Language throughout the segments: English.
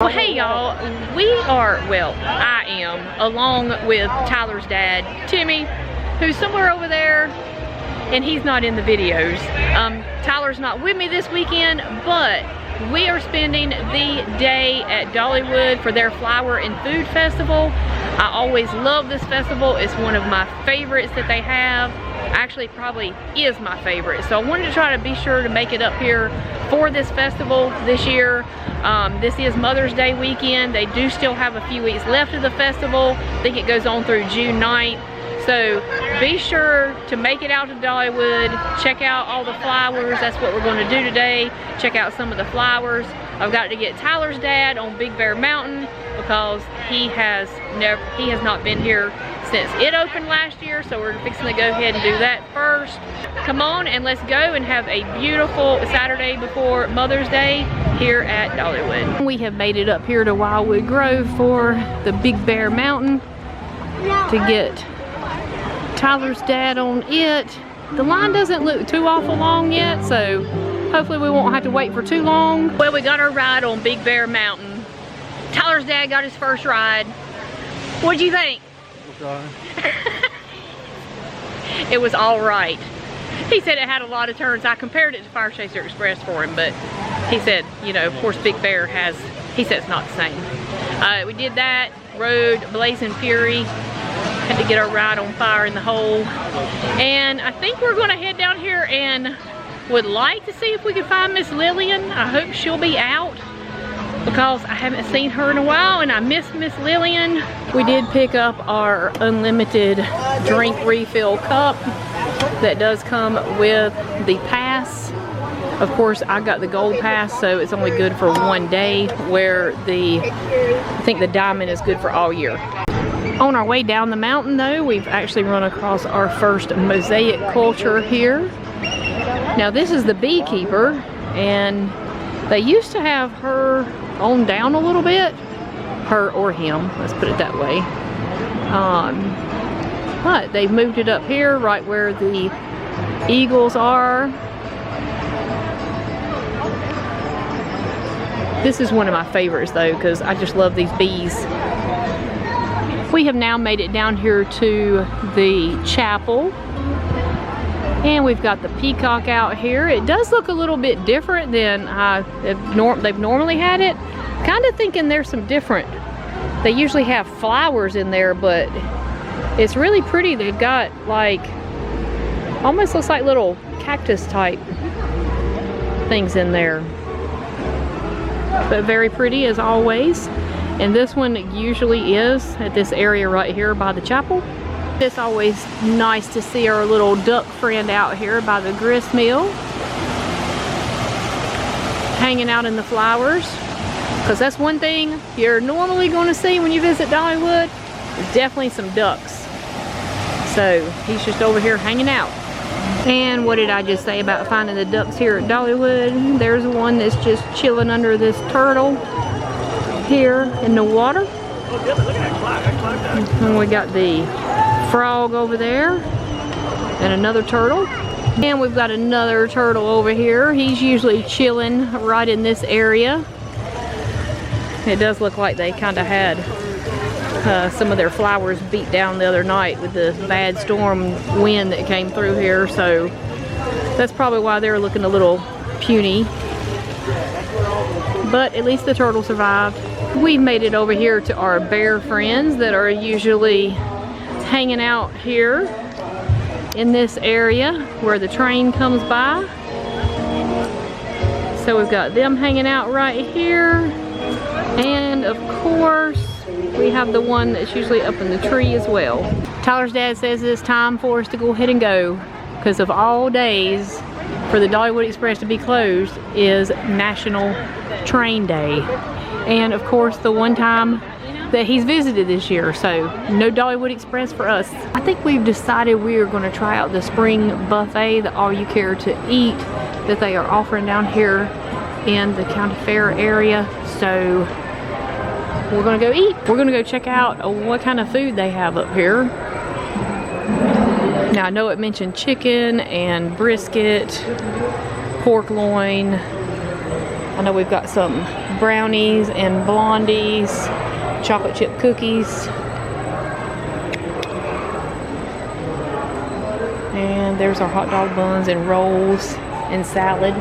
Well, hey y'all, I am, along with Tyler's dad, Timmy, who's somewhere over there, and he's not in the videos. Tyler's not with me this weekend, but we are spending the day at Dollywood for their Flower and Food Festival. I always love this festival. It's one of my favorites that they have. Actually, probably is my favorite. So I wanted to try to be sure to make it up here for this festival this year. This is Mother's Day weekend. They do still have a few weeks left of the festival. I think it goes on through June 9th. So be sure to make it out to Dollywood. Check out all the flowers. That's what we're going to do today. Check out some of the flowers. I've got to get Tyler's dad on Big Bear Mountain because he has not been here since it opened last year. So we're fixing to go ahead and do that first. Come on and let's go and have a beautiful Saturday before Mother's Day here at Dollywood. We have made it up here to Wildwood Grove for the Big Bear Mountain to get Tyler's dad on it. The line doesn't look too awful long yet, so hopefully we won't have to wait for too long. Well, we got our ride on Big Bear Mountain. Tyler's dad got his first ride. What'd you think? It was all right. He said it had a lot of turns. I compared it to Fire Chaser Express for him, but he said, you know, of course Big Bear has, he said it's not the same. We did that, rode Blazing Fury, had to get our ride on Fire in the Hole, and I think we're gonna head down here and would like to see if we can find Miss Lillian. I hope she'll be out because I haven't seen her in a while and I miss Miss Lillian. We did pick up our unlimited drink refill cup that does come with the pass. Of course, I got the gold pass, so it's only good for one day, where I think the diamond is good for all year. On our way down the mountain though, we've actually run across our first mosaic culture here. Now this is the beekeeper, and they used to have her on down a little bit. Her or him, let's put it that way. But they've moved it up here right where the eagles are. This is one of my favorites though, because I just love these bees. We have now made it down here to the chapel, and we've got the peacock out here. It does look a little bit different than they've normally had it. Kind of thinking there's some different. They usually have flowers in there, but it's really pretty. They've got like, almost looks like little cactus type things in there. But very pretty as always. And this one usually is at this area right here by the chapel. It's always nice to see our little duck friend out here by the grist mill, hanging out in the flowers, because that's one thing you're normally going to see when you visit Dollywood. There's definitely some ducks. So he's just over here hanging out. And what did I just say about finding the ducks here at Dollywood? There's one that's just chilling under this turtle here in the water. And we got the frog over there and another turtle, and we've got another turtle over here. He's usually chilling right in this area. It does look like they kind of had some of their flowers beat down the other night with the bad storm wind that came through here, so that's probably why they're looking a little puny, but at least the turtle survived. We've made it over here to our bear friends that are usually hanging out here in this area where the train comes by. So we've got them hanging out right here, and of course we have the one that's usually up in the tree as well. Tyler's dad says it's time for us to go ahead and go, because of all days for the Dollywood Express to be closed is National Train Day, and of course the one time that he's visited this year, so no Dollywood Express for us. I think we've decided we are going to try out the spring buffet, the all you care to eat that they are offering down here in the county fair area. So we're going to go eat. We're going to go check out what kind of food they have up here. Now I know it mentioned chicken and brisket, pork loin. I know we've got some brownies and blondies, chocolate chip cookies. And there's our hot dog buns and rolls and salad.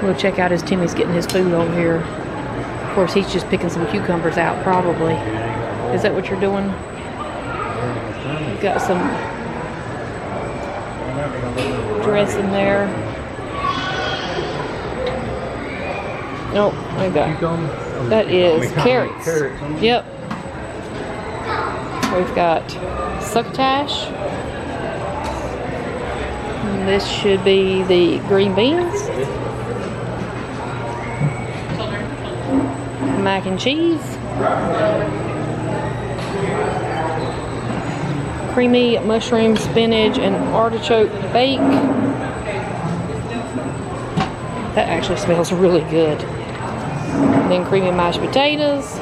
We'll check out as Timmy's getting his food over here. Of course, he's just picking some cucumbers out, probably. Is that what you're doing? You've got some dressing there. Nope, I got that is carrots. Yep. We've got succotash. And this should be the green beans. Mac and cheese. Creamy mushroom, spinach, and artichoke bake. That actually smells really good. And then creamy mashed potatoes.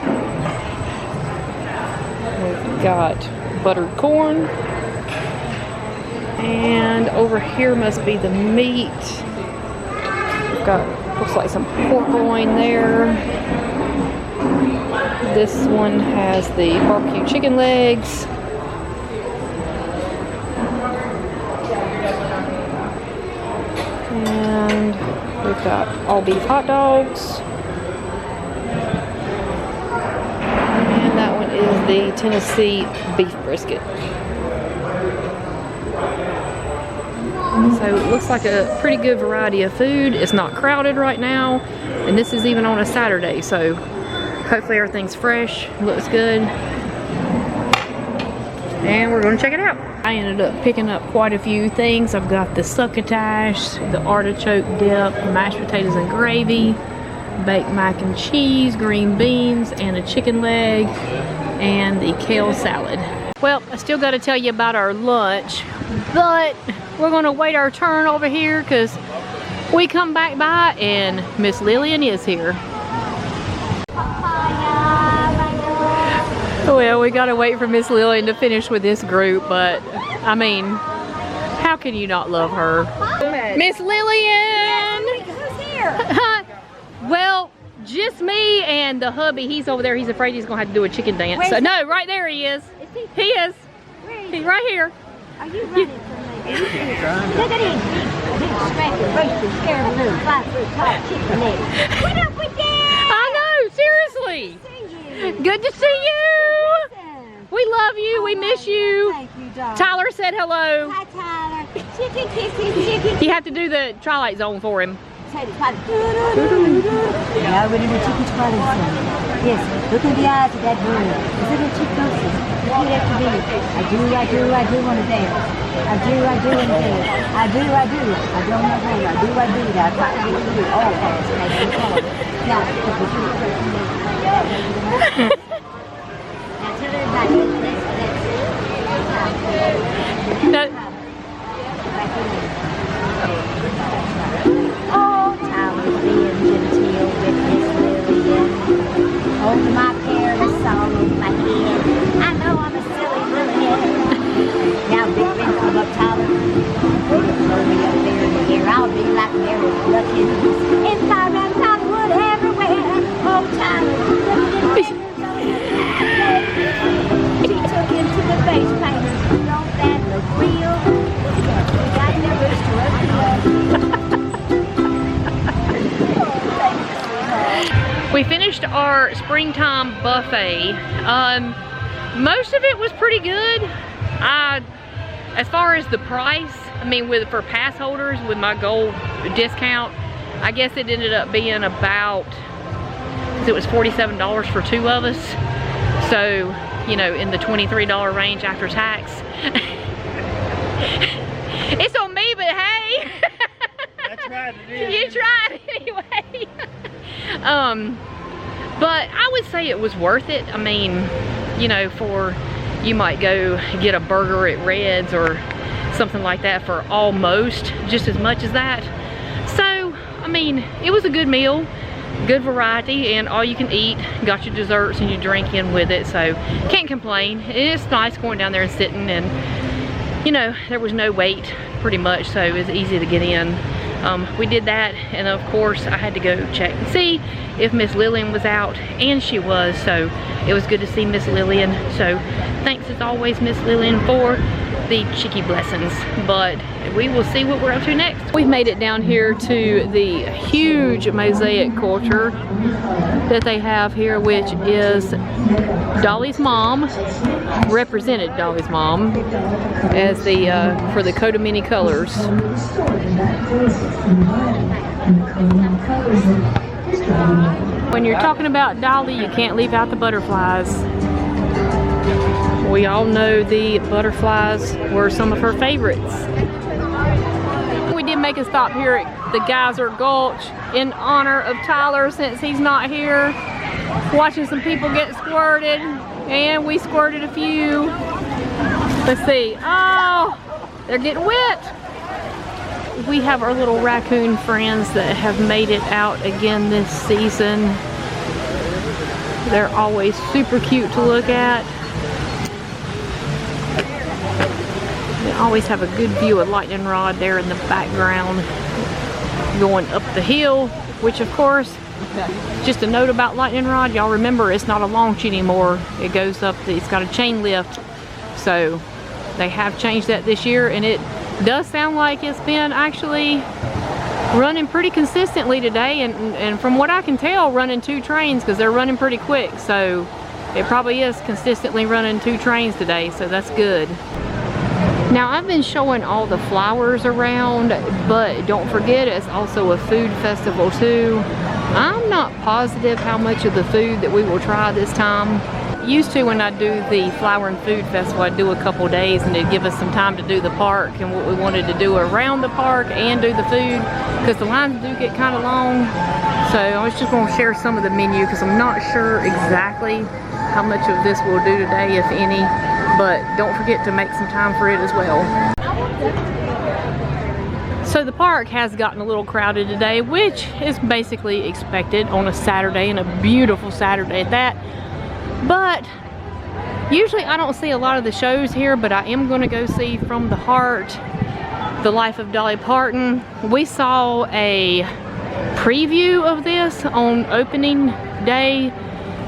We've got buttered corn. And over here must be the meat. We've got, looks like some pork loin there. This one has the barbecue chicken legs. And we've got all beef hot dogs. And that one is the Tennessee beef brisket. So it looks like a pretty good variety of food. It's not crowded right now. And this is even on a Saturday, so hopefully everything's fresh, looks good. And we're gonna check it out. I ended up picking up quite a few things. I've got the succotash, the artichoke dip, mashed potatoes and gravy, baked mac and cheese, green beans, and a chicken leg, and the kale salad. Well, I still gotta tell you about our lunch, but we're gonna wait our turn over here because we come back by and Miss Lillian is here. Well, we gotta wait for Miss Lillian to finish with this group, but I mean, how can you not love her? Miss Lillian! Yes, who's here? Well, just me and the hubby. He's over there. He's afraid he's gonna have to do a chicken dance. Where's So no, right there he is. He is. Where is He's right here. Are you running from me? Look at him. Big scrappy, roasted, scaraboo, fried fruit, hot chicken leg. What up with that? I know, seriously. See you. Good to see you. Awesome. We love you. We miss you. Thank you, darling. Tyler said hello. Hi, Tyler. Chicken kisses, chicken. You have to do the Twilight Zone for him. Now we're in the chicken twilight zone. Yes, look in the eyes of that bird. Is it a chicken? Repeat after me. I do want to dance. I do want to dance. I do. I don't know how. I do. Now, try to do. Oh, that's nice. Now, tell everybody. Oh, Tyler's being genteel with Miss Lillian. Over my careless song in my head. I know I'm a silly little head. Now, big men come up, Tyler. Will you throw me up there in the air? I'll be like Mary Luckins. If I run Hollywood everywhere. Oh, Tyler. She took him to the face painters. Don't that look real? I never struck you. We finished our springtime buffet. Most of it was pretty good. As far as the price, I mean, for pass holders with my gold discount, I guess it ended up being about, because it was $47 for two of us. So, you know, in the $23 range after tax. It's on me, but hey. I tried it. You tried anyway. But I would say it was worth it. I mean, you know, you might go get a burger at Red's or something like that for almost just as much as that. So, I mean, it was a good meal, good variety, and all you can eat. Got your desserts and your drink in with it, so can't complain. It's nice going down there and sitting, and you know, there was no wait pretty much, so it was easy to get in. we did that, and of course I had to go check and see if Miss Lillian was out, and she was, so it was good to see Miss Lillian. So thanks as always, Miss Lillian, for the cheeky blessings. But we will see what we're up to next. We've made it down here to the huge mosaic culture that they have here, which is Dolly's mom, represented Dolly's mom as the for the coat of many colors. When you're talking about Dolly, you can't leave out the butterflies. We all know the butterflies were some of her favorites. We did make a stop here at the Geyser Gulch in honor of Tyler, since he's not here. Watching some people get squirted, and we squirted a few. Let's see. Oh, they're getting wet. We have our little raccoon friends that have made it out again this season. They're always super cute to look at. They always have a good view of Lightning Rod there in the background going up the hill, which of course, just a note about Lightning Rod, y'all remember it's not a launch anymore. It goes up, it's got a chain lift. So they have changed that this year, and it does sound like it's been actually running pretty consistently today, and from what I can tell, running 2 trains, because they're running pretty quick. So it probably is consistently running 2 trains today, so that's good. Now, I've been showing all the flowers around, but don't forget it's also a food festival too. I'm not positive how much of the food that we will try this time. Used to, when I do the Flower and Food Festival, I'd do a couple days, and it'd give us some time to do the park and what we wanted to do around the park and do the food, because the lines do get kind of long. So I was just going to share some of the menu, because I'm not sure exactly how much of this we'll do today, if any. But don't forget to make some time for it as well. So the park has gotten a little crowded today, which is basically expected on a Saturday, and a beautiful Saturday at that. But usually I don't see a lot of the shows here, but I am going to go see From the Heart, The Life of Dolly Parton. We saw a preview of this on opening day,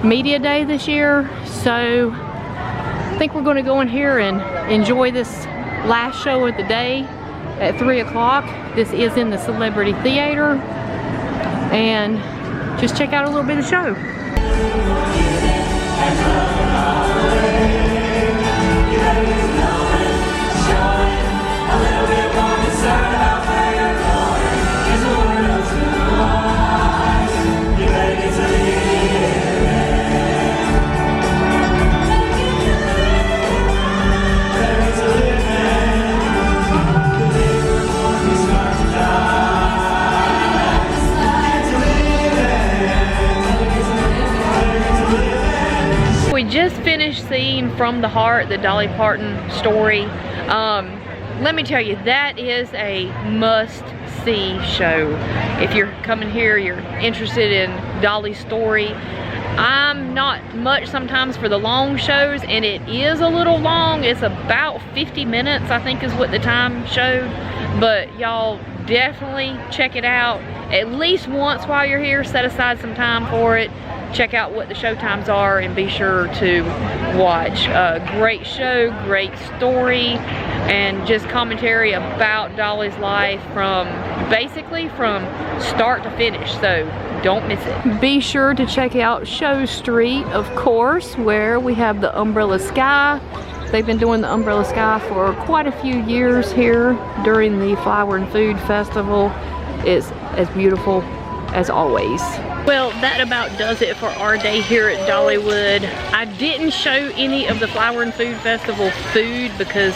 media day this year. So I think we're going to go in here and enjoy this last show of the day at 3 o'clock. This is in the Celebrity Theater, and just check out a little bit of the show. We just finished seeing From the Heart, the Dolly Parton story. Let me tell you, that is a must-see show. If you're coming here, you're interested in Dolly's story. I'm not much sometimes for the long shows, and it is a little long. It's about 50 minutes, I think is what the time showed. But y'all definitely check it out at least once while you're here. Set aside some time for it. Check out what the show times are, and be sure to watch. Great show, great story, and just commentary about Dolly's life from basically from start to finish. So don't miss it. Be sure to check out Show Street, of course, where we have the Umbrella Sky. They've been doing the Umbrella Sky for quite a few years here during the Flower and Food Festival. It's as beautiful as always. Well, that about does it for our day here at Dollywood. I didn't show any of the Flower and Food Festival food because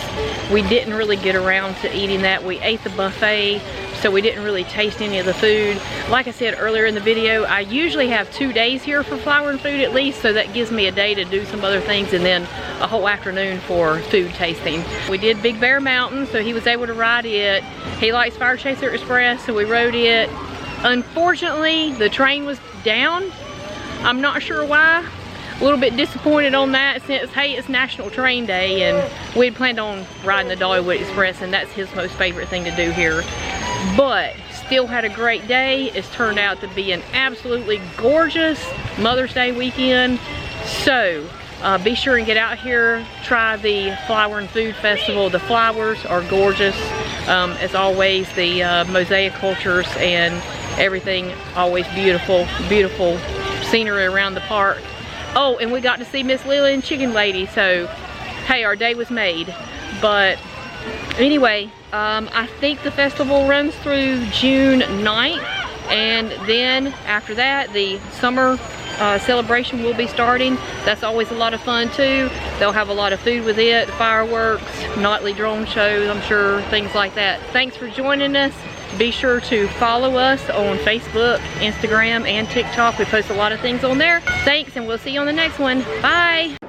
we didn't really get around to eating that. We ate the buffet, so we didn't really taste any of the food. Like I said earlier in the video, I usually have 2 days here for Flower and Food at least, so that gives me a day to do some other things, and then a whole afternoon for food tasting. We did Big Bear Mountain, so he was able to ride it. He likes Fire Chaser Express, so we rode it. Unfortunately, the train was down. I'm not sure why. A little bit disappointed on that, since, hey, it's National Train Day, and we had planned on riding the Dollywood Express, and that's his most favorite thing to do here. But still had a great day. It's turned out to be an absolutely gorgeous Mother's Day weekend. So be sure and get out here, try the Flower and Food Festival. The flowers are gorgeous. As always, the mosaic cultures and everything, always beautiful, beautiful scenery around the park. Oh, and we got to see Miss Lily and Chicken Lady, so hey, our day was made. But anyway, I think the festival runs through June 9th, and then after that, the summer celebration will be starting. That's always a lot of fun too. They'll have a lot of food with it, fireworks, nightly drone shows, I'm sure, things like that. Thanks for joining us. Be sure to follow us on Facebook, Instagram, and TikTok. We post a lot of things on there. Thanks, and we'll see you on the next one. Bye.